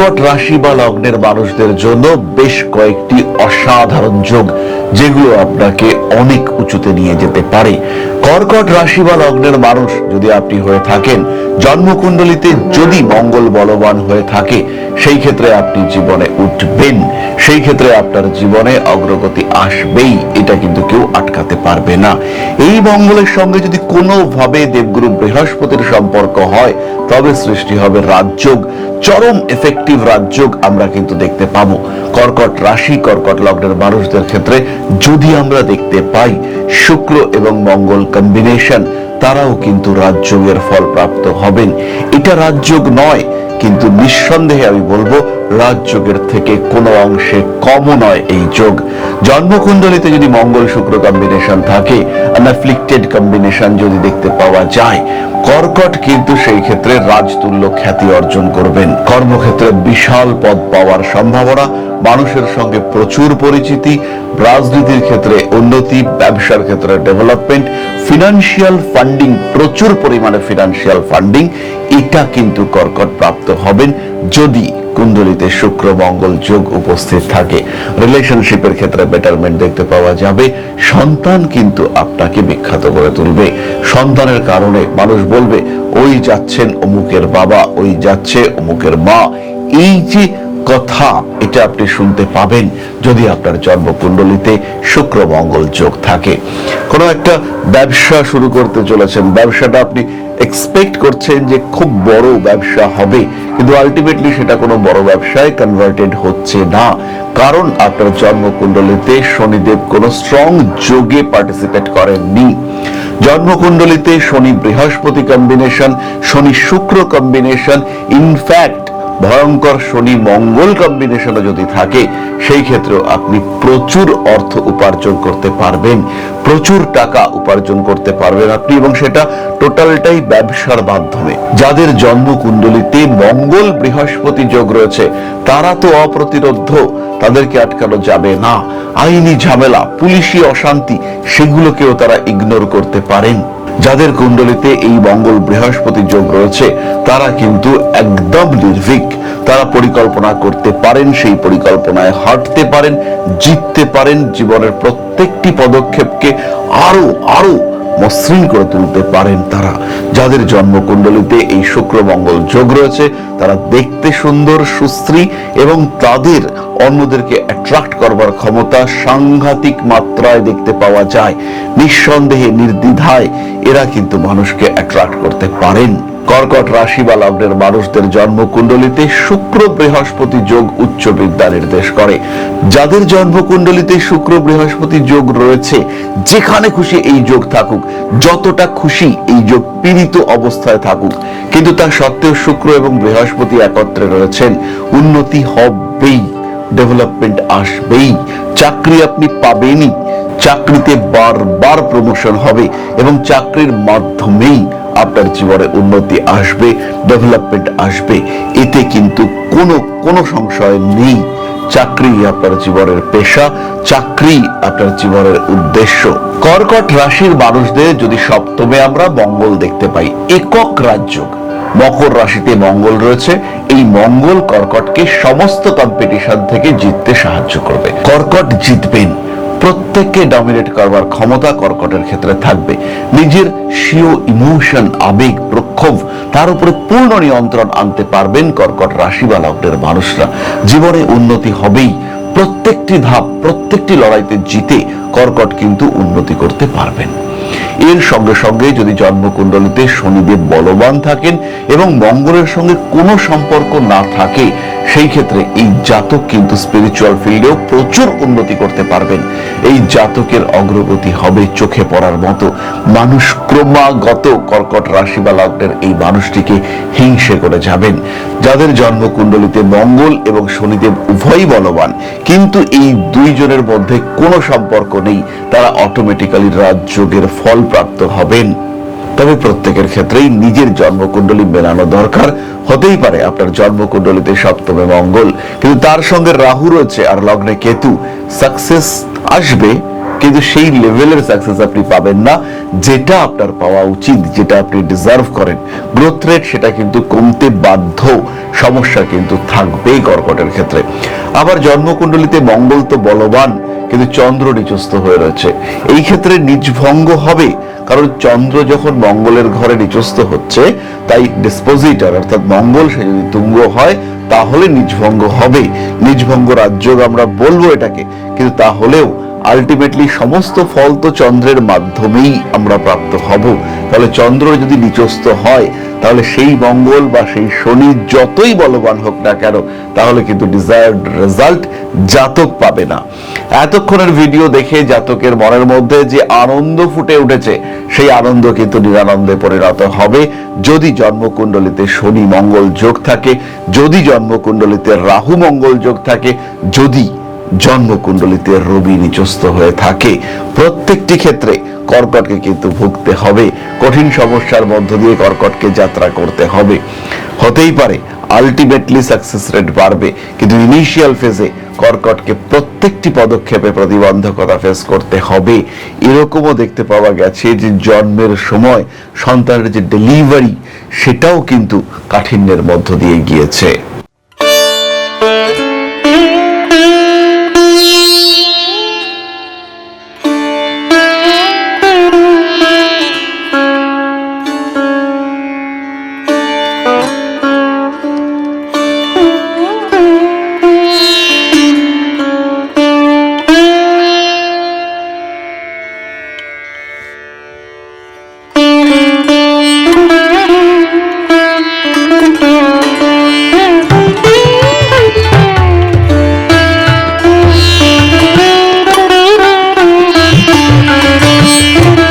কর্কট রাশি বা লগ্নের মানুষদের জন্য বেশ কয়েকটি অসাধারণ যোগ, যেগুলো আপনাকে অনেক উঁচুতে নিয়ে যেতে পারে। কর্কট রাশি বা লগ্নের মানুষ যদি আপনি হয়ে থাকেন, জন্মকুণ্ডলিতে যদি মঙ্গল বলবান হয়ে থাকে, সেই ক্ষেত্রে আপনি জীবনে উঠবেন, সেই ক্ষেত্রে আপনার জীবনে অগ্রগতি আসবেই, এটা কিন্তু কেউ আটকাতে পারবে না। এই মঙ্গলের সঙ্গে যদি কোনোভাবে দেবগুরু বৃহস্পতির সম্পর্ক হয়, তবে সৃষ্টি হবে রাজযোগ, চরম এফেক্টিভ রাজযোগ আমরা কিন্তু দেখতে পাবো। কর্কট রাশি কর্কট লগ্নের মানুষদের ক্ষেত্রে যদি আমরা দেখতে পাই শুক্র এবং মঙ্গল কম্বিনেশন, তারাও কিন্তু রাজযোগের ফল প্রাপ্ত হবেন। এটা রাজযোগ নয়, কিন্তু নিঃসন্দেহে আমি বলবো রাজযোগের থেকে কোনো অংশে কমও নয় এই যোগ। জন্মকুণ্ডলিতে যদি মঙ্গল শুক্র কম্বিনেশন থাকে, আনঅ্যাফ্লিক্টেড কম্বিনেশন যদি দেখতে পাওয়া যায়, কর্কট কিন্তু সেই ক্ষেত্রে রাজতুল্য খ্যাতি অর্জন করবেন। কর্মক্ষেত্রে বিশাল পদ পাওয়ার সম্ভাবনা, মানুষের সঙ্গে প্রচুর পরিচিতি, রাজনীতির ক্ষেত্রে উন্নতি, ব্যবসার ক্ষেত্রে ডেভেলপমেন্ট, ফিনান্সিয়াল ফান্ডিং, প্রচুর পরিমাণে ফিনান্সিয়াল ফান্ডিং, এটা কিন্তু কর্কট প্রাপ্ত হবেন যদি কুণ্ডলিতে শুক্র মঙ্গল যোগ উপস্থিত থাকে। রিলেশনশিপের ক্ষেত্রে বেটারমেন্ট দেখতে পাওয়া যাবে। সন্তান কিন্তু আপনাকে বিখ্যাত করে তুলবে। সন্তানের কারণে মানুষ বলবে, ওই যাচ্ছেন অমুকের বাবা, ওই যাচ্ছে অমুকের মা। এই যে কথা, এটা আপনি শুনতে পাবেন যদি আপনার জন্মকুণ্ডলিতে শুক্র মঙ্গল যোগ থাকে। কোনো একটা ব্যবসা শুরু করতে চলেছেন, ব্যবসাটা আপনি এক্সপেক্ট করছেন যে খুব বড় ব্যবসা হবে, কিন্তু আলটিমেটলি সেটা কোনো বড় ব্যবসায় কনভার্টেড হচ্ছে না, কারণ আপনার জন্মকুণ্ডলিতে শনিদেব কোনো স্ট্রং যোগে পার্টিসিপেট করেননি। জন্মকুণ্ডলিতে শনি বৃহস্পতি কম্বিনেশন, শনি শুক্র কম্বিনেশন, ইনফ্যাক্ট ভয়ঙ্কর শনি মঙ্গল কম্বিনেশন যদি থাকে, সেই ক্ষেত্রে আপনি প্রচুর অর্থ উপার্জন করতে পারবেন, প্রচুর টাকা উপার্জন করতে পারবেন আপনি, এবং সেটা টোটালটাই ব্যবসার মাধ্যমে। যাদের জন্মকুণ্ডলিতে মঙ্গল বৃহস্পতি যোগ রয়েছে, তারা তো অপ্রতিরোধ্য, তাদেরকে আটকানো যাবে না। আইনি ঝামেলা, পুলিশি অশান্তি, সেগুলোকেও তারা ইগনোর করতে পারেন। যাদের কুণ্ডলিতে এই মঙ্গল বৃহস্পতি যোগ রয়েছে, তারা কিন্তু একদম নির্ভীক, তারা পরিকল্পনা করতে পারেন, সেই পরিকল্পনায় হাঁটতে পারেন, জিততে পারেন, জীবনের প্রত্যেকটি পদক্ষেপকে আরো আরো মসৃণ করে তুলতে পারেন তারা। যাদের জন্মকুণ্ডলিতে এই শুক্র মঙ্গল যোগ রয়েছে, তারা দেখতে সুন্দর, সুশ্রী, এবং তাদের অন্যদেরকে অ্যাট্রাক্ট করবার ক্ষমতা সাংঘাতিক মাত্রায় দেখতে পাওয়া যায়। নিঃসন্দেহে, নির্দ্বিধায় এরা কিন্তু মানুষকে অ্যাট্রাক্ট করতে পারেন। কর্কট রাশি বা লগ্নের মানুষদের জন্মকুণ্ডলিতে শুক্র বৃহস্পতি যোগ উচ্চ বিদ্যা নির্দেশ করে। যাদের জন্মকুণ্ডলিতে শুক্র বৃহস্পতি যোগ রয়েছে, যেখানে খুশি এই যোগ থাকুক, যতটা খুশি এই যোগ পীড়িত অবস্থায় থাকুক, কিন্তু তা সত্ত্বেও শুক্র এবং বৃহস্পতি একত্রে রয়েছেন, উন্নতি হবেই, ডেভেলপমেন্ট আসবেই, চাকরি আপনি পাবেনই, চাকরিতে বারবার প্রমোশন হবে, এবং চাকরির মাধ্যমেই আপনার জীবনে উন্নতি আসবে, ডেভেলপমেন্ট আসবে, এতে কিন্তু কোনো সংশয় নেই। চাকরি আপনার জীবনের পেশা, চাকরি আপনার জীবনের উদ্দেশ্য। কর্কট রাশির মানুষদের যদি সপ্তমে আমরা মঙ্গল দেখতে পাই, একক রাজযোগ, মকর রাশিতে মঙ্গল রয়েছে, এই মঙ্গল কর্কটকে সমস্ত কম্পিটিশন থেকে জিততে সাহায্য করবে। কর্কট জিতবেন, প্রত্যেককে ডমিনেট করবার ক্ষমতা কর্কটের ক্ষেত্রে থাকবে। নিজের স্বীয় ইমোশন, আবেগ, প্রক্ষোভ, তার উপরে পূর্ণ নিয়ন্ত্রণ আনতে পারবেন কর্কট রাশি বা লগ্নের মানুষরা। জীবনে উন্নতি হবেই, প্রত্যেকটি ধাপ, প্রত্যেকটি লড়াইতে জিতে কর্কট কিন্তু উন্নতি করতে পারবেন। এর সঙ্গে সঙ্গে যদি জন্মকুণ্ডলিতে শনিদেব বলবান থাকেন এবং মঙ্গলের সঙ্গে কোনো সম্পর্ক না থাকে, সেই ক্ষেত্রে এই জাতক কিন্তু স্পিরিচুয়াল ফিল্ডেও প্রচুর উন্নতি করতে পারবেন। এই জাতকের অগ্রগতি হবে চোখে পড়ার মতো। মানুষ ক্রমাগত কর্কট রাশি বা লগ্নের এই মানুষটিকে হিংসে করে যাবেন। যাদের জন্মকুণ্ডলিতে মঙ্গল এবং শনিদেব উভয়ই বলবান, কিন্তু এই দুইজনের মধ্যে কোনো সম্পর্ক নেই, তারা অটোমেটিক্যালি রাজযোগের ফল প্রাপ্ত হবেন। তবে প্রত্যেকের ক্ষেত্রেই নিজের জন্মকুণ্ডলী মেলানো দরকার। হতেই পারে আপনার জন্মকুণ্ডলীতে সপ্তমে মঙ্গল, কিন্তু তার সঙ্গে রাহু রয়েছে আর লগ্নে কেতু। সাকসেস আসবে, কিন্তু সেই লেভেলের সাকসেস আপনি পাবেন না যেটা আপনার পাওয়া উচিত, যেটা আপনি ডিজার্ভ করেন। গ্রোথ রেট সেটা কিন্তু কমতে বাধ্য, সমস্যা কিন্তু থাকবেই কর্কটের ক্ষেত্রে। আবার জন্মকুণ্ডলিতে মঙ্গল তো বলবান, কিন্তু চন্দ্র নিচস্থ হয়ে রয়েছে, এই ক্ষেত্রে নিচভঙ্গ হবে। কারণ চন্দ্র যখন মঙ্গলের ঘরে নিচস্থ হচ্ছে, তাই ডিসপোজিটর অর্থাৎ মঙ্গল সে যদি তুঙ্গ হয় তাহলে নিচভঙ্গ হবে। নিচভঙ্গ রাজযোগ আমরা বলবো এটাকে, কিন্তু তাহলেও আলটিমেটলি সমস্ত ফল তো চন্দ্রের মাধ্যমেই আমরা প্রাপ্ত হব। তাহলে চন্দ্র যদি নিচস্থ হয়, তাহলে সেই মঙ্গল বা সেই শনি যতই বলবান হোক না কেন, তাহলে কিন্তু ডিজায়ার্ড রেজাল্ট জাতক পাবে না। এতক্ষণের ভিডিও দেখে জাতকের মনের মধ্যে যে আনন্দ ফুটে উঠেছে, সেই আনন্দ কিন্তু নিরানন্দে পরিণত হবে যদি জন্মকুণ্ডলিতে শনি মঙ্গল যোগ থাকে, যদি জন্মকুণ্ডলিতে রাহু মঙ্গল যোগ থাকে, যদি জন্মকুণ্ডলিতে রবি নিচস্থ হয়ে থাকে। প্রত্যেকটি ক্ষেত্রে কর্কটকে কিন্তু ভুগতে হবে, কঠিন সমস্যার মধ্য দিয়ে কর্কটকে যাত্রা করতে হবে। হতেই পারে আলটিমেটলি সাকসেস রেট বাড়বে, কিন্তু ইনিশিয়াল ফেজে কর্কটকে প্রত্যেকটি পদক্ষেপে প্রতিবন্ধকতা ফেস করতে হবে। এরকমও দেখতে পাওয়া গেছে যে জন্মের সময় সন্তানের যে ডেলিভারি, সেটাও কিন্তু কাঠিন্যের মধ্য দিয়ে গিয়েছে।